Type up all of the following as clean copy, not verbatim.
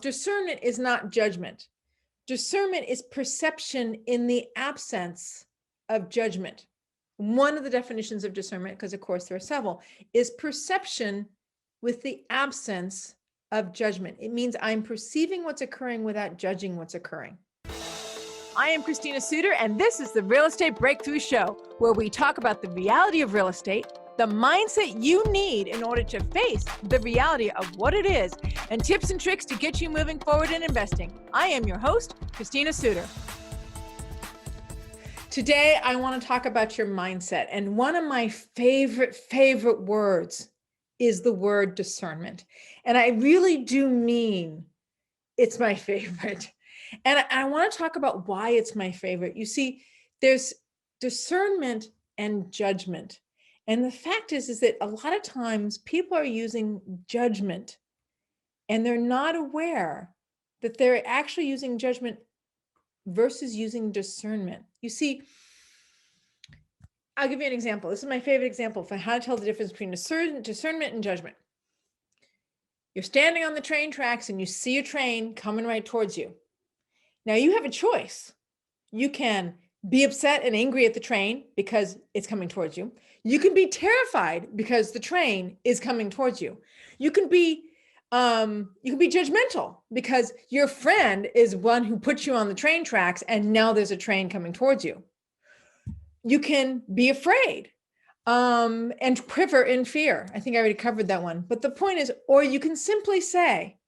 Discernment is not judgment. Discernment is perception in the absence of judgment. One of the definitions of discernment, because of course there are several, is perception with the absence of judgment. It means I'm perceiving what's occurring without judging what's occurring. I am Christina Suter, and this is the Real Estate Breakthrough Show, where we talk about the reality of real estate, the mindset you need in order to face the reality of what it is, and tips and tricks to get you moving forward in investing. I am your host, Christina Suter. Today, I want to talk about your mindset. And one of my favorite words is the word discernment. And I really do mean it's my favorite. And I want to talk about why it's my favorite. You see, there's discernment and judgment. And the fact is that a lot of times people are using judgment and they're not aware that they're actually using judgment versus using discernment. You see, I'll give you an example. This is my favorite example for how to tell the difference between discernment and judgment. You're standing on the train tracks and you see a train coming right towards you. Now you have a choice. You can be upset and angry at the train because it's coming towards you. You can be terrified because the train is coming towards you. You can be judgmental because your friend is one who put you on the train tracks and now there's a train coming towards you. You can be afraid and quiver in fear. I think I already covered that one. But the point is, or you can simply say,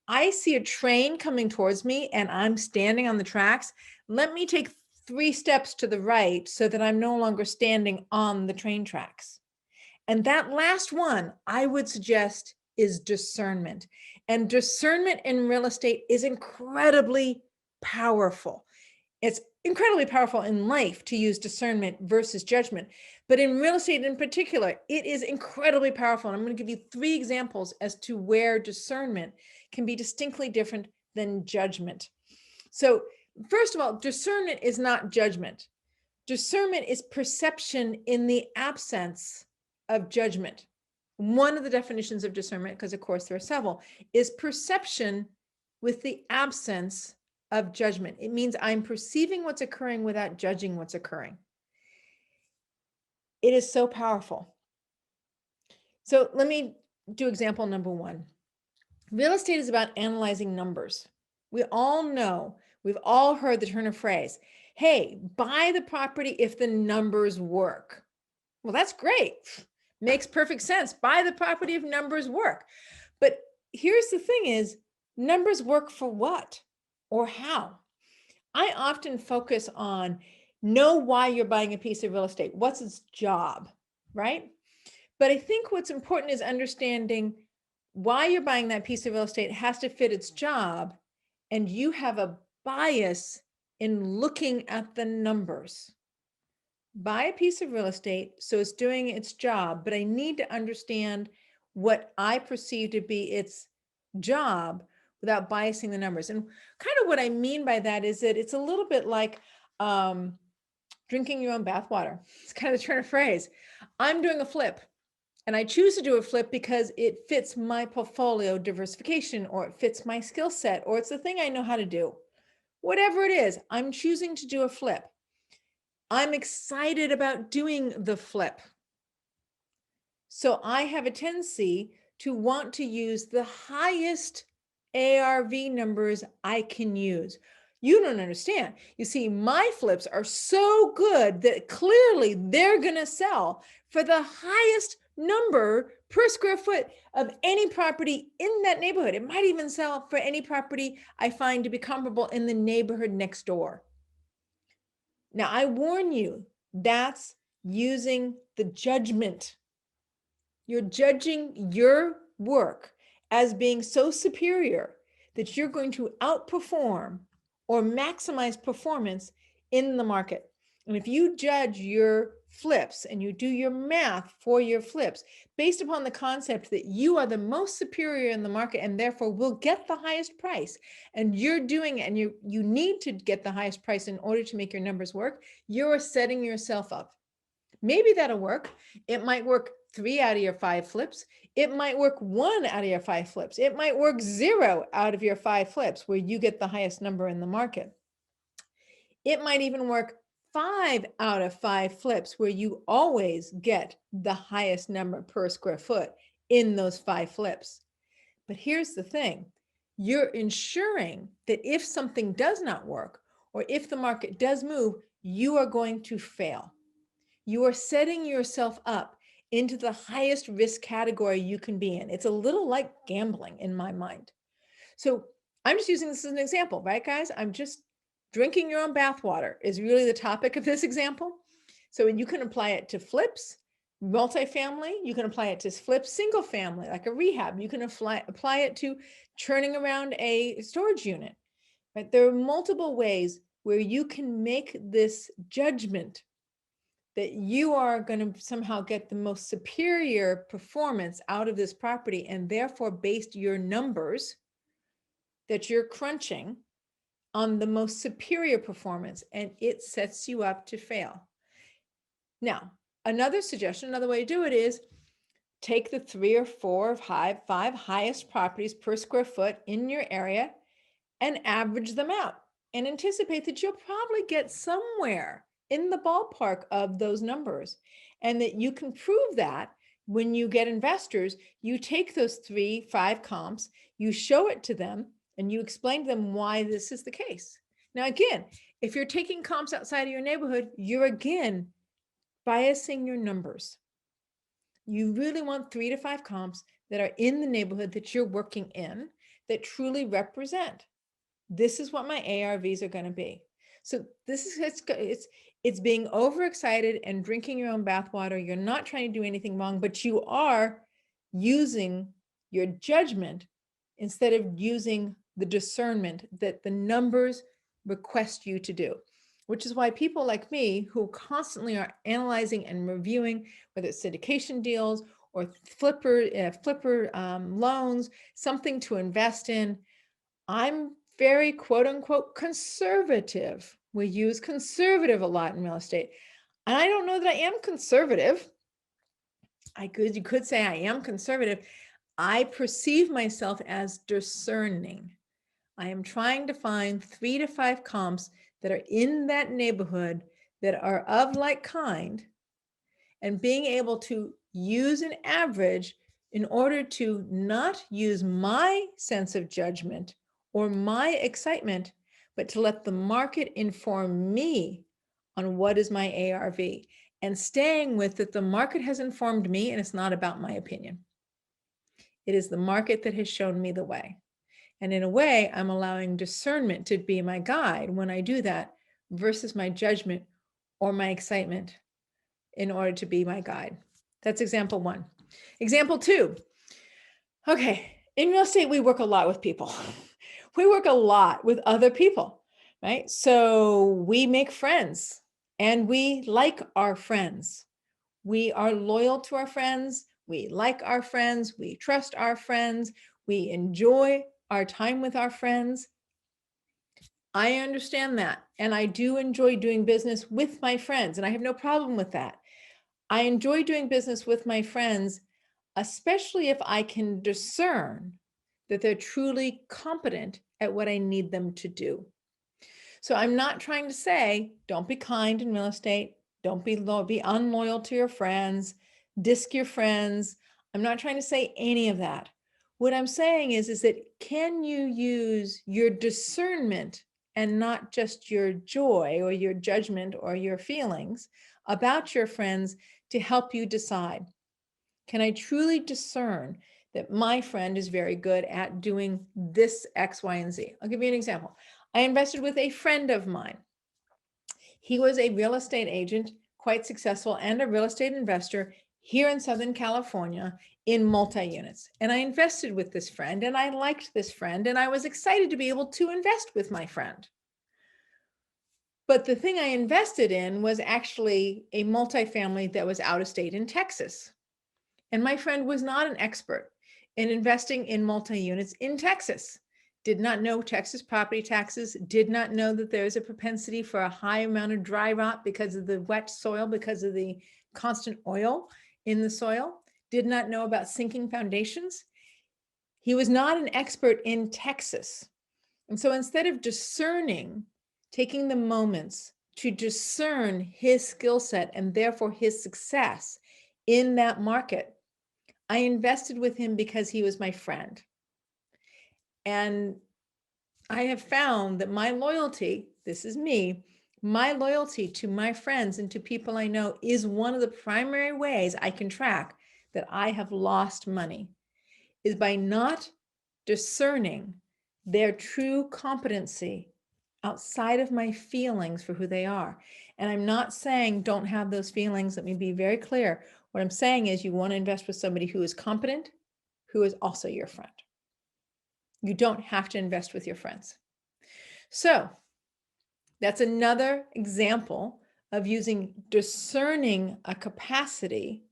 I see a train coming towards me and I'm standing on the tracks. Let me take 3 steps to the right so that I'm no longer standing on the train tracks. And that last one, I would suggest, is discernment. And discernment in real estate is incredibly powerful. It's incredibly powerful in life to use discernment versus judgment. But in real estate in particular, it is incredibly powerful. And I'm going to give you 3 examples as to where discernment can be distinctly different than judgment. So first of all, discernment is not judgment. Discernment is perception in the absence of judgment. One of the definitions of discernment, because of course there are several, is perception with the absence of judgment. It means I'm perceiving what's occurring without judging what's occurring. It is so powerful. So let me do example number 1. Real estate is about analyzing numbers. We all know, we've all heard the turn of phrase, hey, buy the property if the numbers work. Well, that's great. Makes perfect sense. Buy the property if numbers work. But here's the thing is, numbers work for what or how? I often focus on know why you're buying a piece of real estate. What's its job, right? But I think what's important is understanding why you're buying that piece of real estate has to fit its job, and you have a bias in looking at the numbers. Buy a piece of real estate so it's doing its job, but I need to understand what I perceive to be its job without biasing the numbers. And kind of what I mean by that is that it's a little bit like drinking your own bathwater. It's kind of the turn of phrase. I'm doing a flip. And I choose to do a flip because it fits my portfolio diversification, or it fits my skill set, or it's the thing I know how to do. Whatever it is, I'm choosing to do a flip. I'm excited about doing the flip. So I have a tendency to want to use the highest ARV numbers I can use. You don't understand. You see, my flips are so good that clearly they're going to sell for the highest number per square foot of any property in that neighborhood. It might even sell for any property I find to be comparable in the neighborhood next door. Now, I warn you, that's using the judgment. You're judging your work as being so superior that you're going to outperform or maximize performance in the market. And if you judge your flips and you do your math for your flips based upon the concept that you are the most superior in the market and therefore will get the highest price, and you're doing it and you need to get the highest price in order to make your numbers work, you're setting yourself up. Maybe that'll work. It might work 3 out of your 5 flips. It might work 1 out of your 5 flips. It might work 0 out of your 5 flips where you get the highest number in the market. It might even work 5 out of 5 flips where you always get the highest number per square foot in those 5 flips. But here's the thing. You're ensuring that if something does not work, or if the market does move, you are going to fail. You are setting yourself up into the highest risk category you can be in. It's a little like gambling in my mind. So I'm just using this as an example, right, guys? I'm just drinking your own bathwater is really the topic of this example. So you can apply it to flips, multifamily. You can apply it to flips, single family, like a rehab. You can apply it to churning around a storage unit, right? There are multiple ways where you can make this judgment that you are going to somehow get the most superior performance out of this property, and therefore based your numbers that you're crunching on the most superior performance, and it sets you up to fail. Now, another suggestion, another way to do it is take the 3 or 4 or 5 highest properties per square foot in your area and average them out and anticipate that you'll probably get somewhere in the ballpark of those numbers, and that you can prove that when you get investors. You take those 3, 5 comps, you show it to them, and you explain to them why this is the case. Now, again, if you're taking comps outside of your neighborhood, you're again biasing your numbers. You really want 3 to 5 comps that are in the neighborhood that you're working in that truly represent. This is what my ARVs are going to be. So this is, it's being overexcited and drinking your own bathwater. You're not trying to do anything wrong, but you are using your judgment instead of using the discernment that the numbers request you to do, which is why people like me who constantly are analyzing and reviewing, whether it's syndication deals or flipper loans, something to invest in, I'm very quote unquote conservative. We use conservative a lot in real estate. And I don't know that I am conservative. You could say I am conservative. I perceive myself as discerning. I am trying to find 3 to 5 comps that are in that neighborhood that are of like kind, and being able to use an average in order to not use my sense of judgment or my excitement, but to let the market inform me on what is my ARV, and staying with that the market has informed me and it's not about my opinion. It is the market that has shown me the way. And in a way, I'm allowing discernment to be my guide when I do that versus my judgment or my excitement in order to be my guide. That's example 1. Example 2. Okay, in real estate, we work a lot with people. We work a lot with other people, right? So we make friends and we like our friends. We are loyal to our friends. We like our friends. We trust our friends. We enjoy our time with our friends. I understand that. And I do enjoy doing business with my friends, and I have no problem with that. I enjoy doing business with my friends, especially if I can discern that they're truly competent at what I need them to do. So I'm not trying to say, don't be kind in real estate. Don't be unloyal to your friends, disc your friends. I'm not trying to say any of that. What I'm saying is that can you use your discernment and not just your joy or your judgment or your feelings about your friends to help you decide? Can I truly discern that my friend is very good at doing this X, Y, and Z? I'll give you an example. I invested with a friend of mine. He was a real estate agent, quite successful, and a real estate investor here in Southern California in multi-units. And I invested with this friend, and I liked this friend, and I was excited to be able to invest with my friend. But the thing I invested in was actually a multifamily that was out of state in Texas. And my friend was not an expert in investing in multi-units in Texas. Did not know Texas property taxes, did not know that there is a propensity for a high amount of dry rot because of the wet soil, because of the constant oil in the soil, did not know about sinking foundations. He was not an expert in Texas. And so instead of discerning, taking the moments to discern his skill set and therefore his success in that market, I invested with him because he was my friend. And I have found that my loyalty, this is me, my loyalty to my friends and to people I know is one of the primary ways I can track that I have lost money, is by not discerning their true competency outside of my feelings for who they are. And I'm not saying don't have those feelings. Let me be very clear. What I'm saying is you want to invest with somebody who is competent, who is also your friend. You don't have to invest with your friends. So that's another example of using discerning a capacity,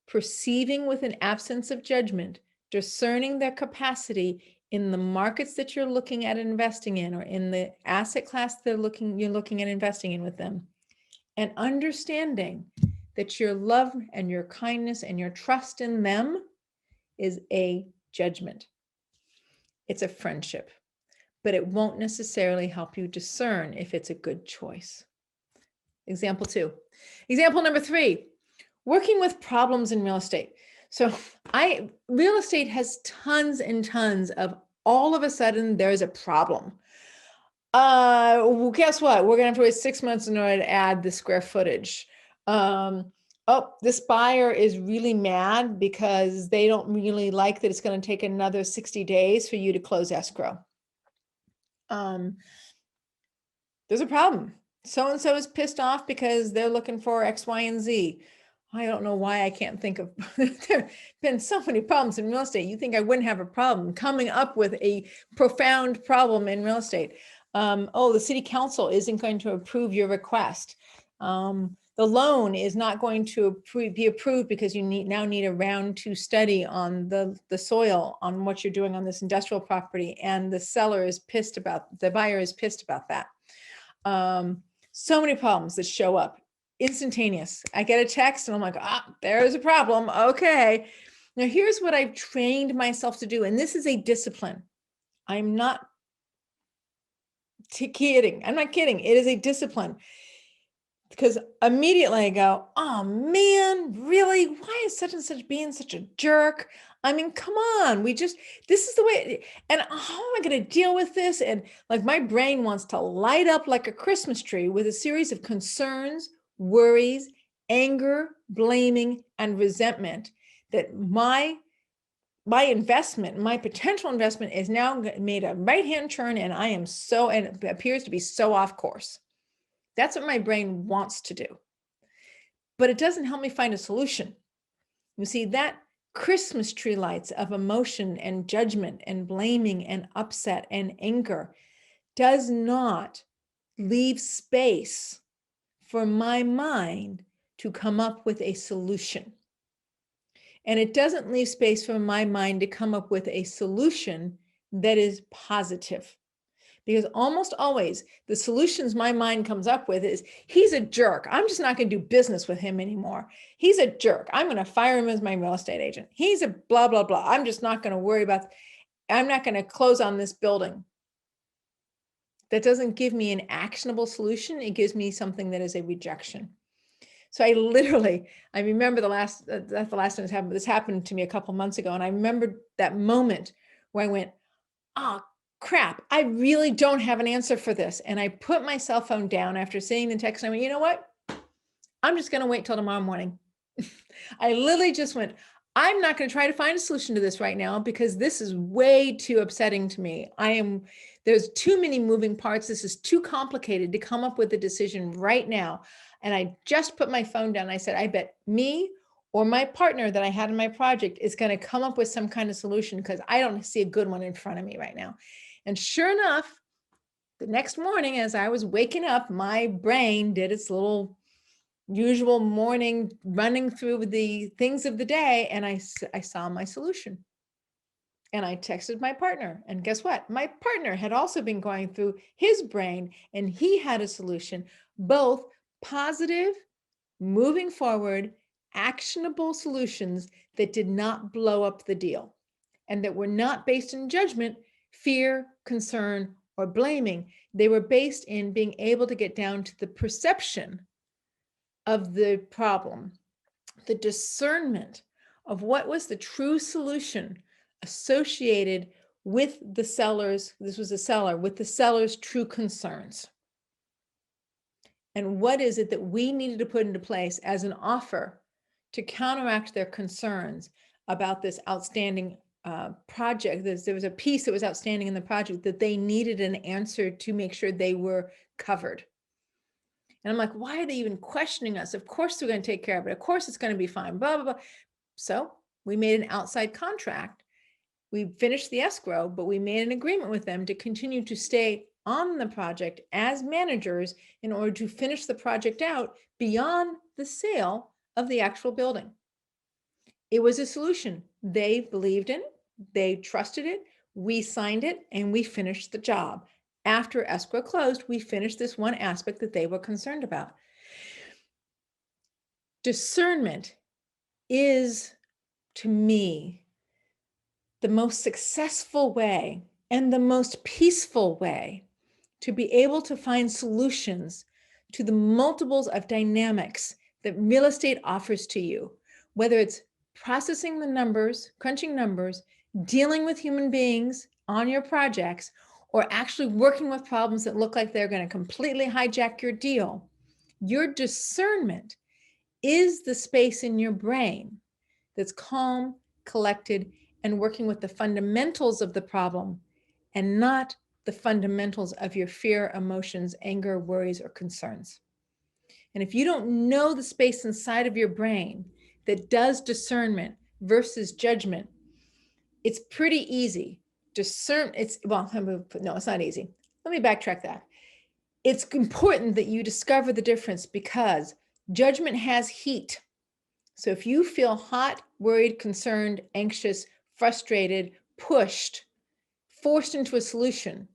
perceiving with an absence of judgment, discerning their capacity in the markets that you're looking at investing in, or in the asset class you're looking at investing in with them, and understanding that your love and your kindness and your trust in them is a judgment. It's a friendship, but it won't necessarily help you discern if it's a good choice. Example 2. Example number 3, working with problems in real estate. So real estate has tons and tons of, all of a sudden there's a problem. Well, guess what? We're gonna have to wait 6 months in order to add the square footage. Oh, this buyer is really mad because they don't really like that it's going to take another 60 days for you to close escrow. There's a problem. So-and-so is pissed off because they're looking for X, Y, and Z. I don't know why I can't think of, there have been so many problems in real estate. You think I wouldn't have a problem coming up with a profound problem in real estate. Oh, the city council isn't going to approve your request. The loan is not going to be approved because you now need a round 2 study on the soil, on what you're doing on this industrial property. And the seller is pissed about, the buyer is pissed about that. So many problems that show up instantaneous. I get a text and I'm like, there's a problem. Okay. Now here's what I've trained myself to do. And this is a discipline. I'm not kidding. I'm not kidding. It is a discipline. Because immediately I go, oh man, really? Why is such and such being such a jerk? I mean, come on, this is the way, and how am I going to deal with this? And like my brain wants to light up like a Christmas tree with a series of concerns, worries, anger, blaming, and resentment that my investment, my potential investment is now made a right-hand turn and and it appears to be so off course. That's what my brain wants to do. But it doesn't help me find a solution. You see, that Christmas tree lights of emotion and judgment and blaming and upset and anger does not leave space for my mind to come up with a solution. And it doesn't leave space for my mind to come up with a solution that is positive. Because almost always the solutions my mind comes up with is, he's a jerk. I'm just not going to do business with him anymore. He's a jerk. I'm going to fire him as my real estate agent. He's a blah, blah, blah. I'm just not going to worry about, I'm not going to close on this building. That doesn't give me an actionable solution. It gives me something that is a rejection. So I remember that's the last time this happened. This happened to me a couple months ago. And I remembered that moment where I went, oh, crap, I really don't have an answer for this. And I put my cell phone down after seeing the text. And I went, you know what? I'm just going to wait till tomorrow morning. I literally just went, I'm not going to try to find a solution to this right now because this is way too upsetting to me. There's too many moving parts. This is too complicated to come up with a decision right now. And I just put my phone down. I said, I bet me or my partner that I had in my project is going to come up with some kind of solution because I don't see a good one in front of me right now. And sure enough, the next morning, as I was waking up, my brain did its little usual morning running through the things of the day. And I saw my solution. And I texted my partner. And guess what? My partner had also been going through his brain and he had a solution, both positive, moving forward, actionable solutions that did not blow up the deal and that were not based in judgment, fear, concern, or blaming. They were based in being able to get down to the perception of the problem, the discernment of what was the true solution associated with the seller's, this was a seller, with the seller's true concerns. And what is it that we needed to put into place as an offer to counteract their concerns about this outstanding project? There was a piece that was outstanding in the project that they needed an answer to make sure they were covered. And I'm like, why are they even questioning us? Of course they're going to take care of it. Of course it's going to be fine, blah, blah, blah. So we made an outside contract. We finished the escrow, but we made an agreement with them to continue to stay on the project as managers in order to finish the project out beyond the sale of the actual building. It was a solution. They believed in it. They trusted it. We signed it and we finished the job. After escrow closed, we finished this one aspect that they were concerned about. Discernment is, to me, the most successful way and the most peaceful way to be able to find solutions to the multiples of dynamics that real estate offers to you, whether it's processing the numbers, crunching numbers, dealing with human beings on your projects, or actually working with problems that look like they're going to completely hijack your deal. Your discernment is the space in your brain that's calm, collected, and working with the fundamentals of the problem and not the fundamentals of your fear, emotions, anger, worries, or concerns. And if you don't know the space inside of your brain that does discernment versus judgment, it's pretty easy. It's not easy. Let me backtrack that. It's important that you discover the difference because judgment has heat. So if you feel hot, worried, concerned, anxious, frustrated, pushed, forced into a solution,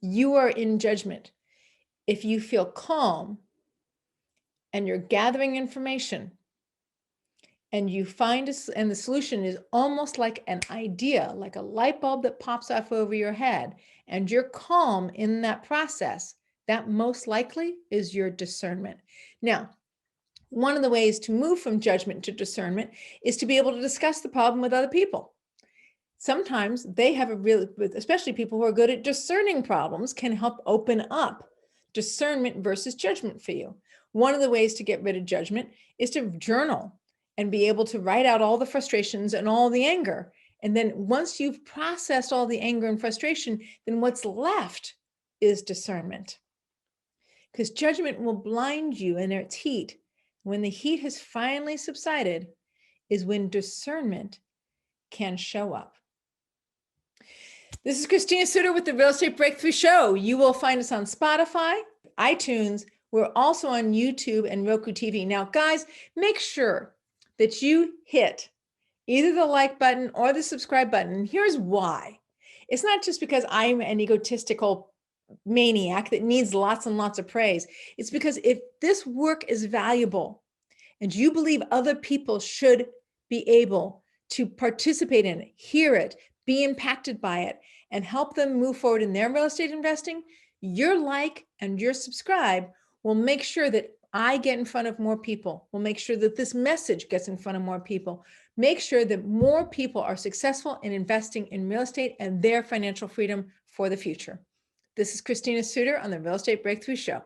you are in judgment. If you feel calm and you're gathering information and you find and the solution is almost like an idea, like a light bulb that pops off over your head, and you're calm in that process, that most likely is your discernment. Now, one of the ways to move from judgment to discernment is to be able to discuss the problem with other people. Sometimes they have especially people who are good at discerning problems, can help open up discernment versus judgment for you. One of the ways to get rid of judgment is to journal and be able to write out all the frustrations and all the anger. And then once you've processed all the anger and frustration, then what's left is discernment. Because judgment will blind you in its heat. When the heat has finally subsided is when discernment can show up. This is Christina Suter with the Real Estate Breakthrough Show. You will find us on Spotify, iTunes. We're also on YouTube and Roku TV. Now, guys, make sure that you hit either the like button or the subscribe button. And here's why. It's not just because I'm an egotistical maniac that needs lots and lots of praise. It's because if this work is valuable and you believe other people should be able to participate in it, hear it, be impacted by it, and help them move forward in their real estate investing, your like and your subscribe will make sure that I get in front of more people. We'll make sure that this message gets in front of more people. Make sure that more people are successful in investing in real estate and their financial freedom for the future. This is Christina Suter on the Real Estate Breakthrough Show.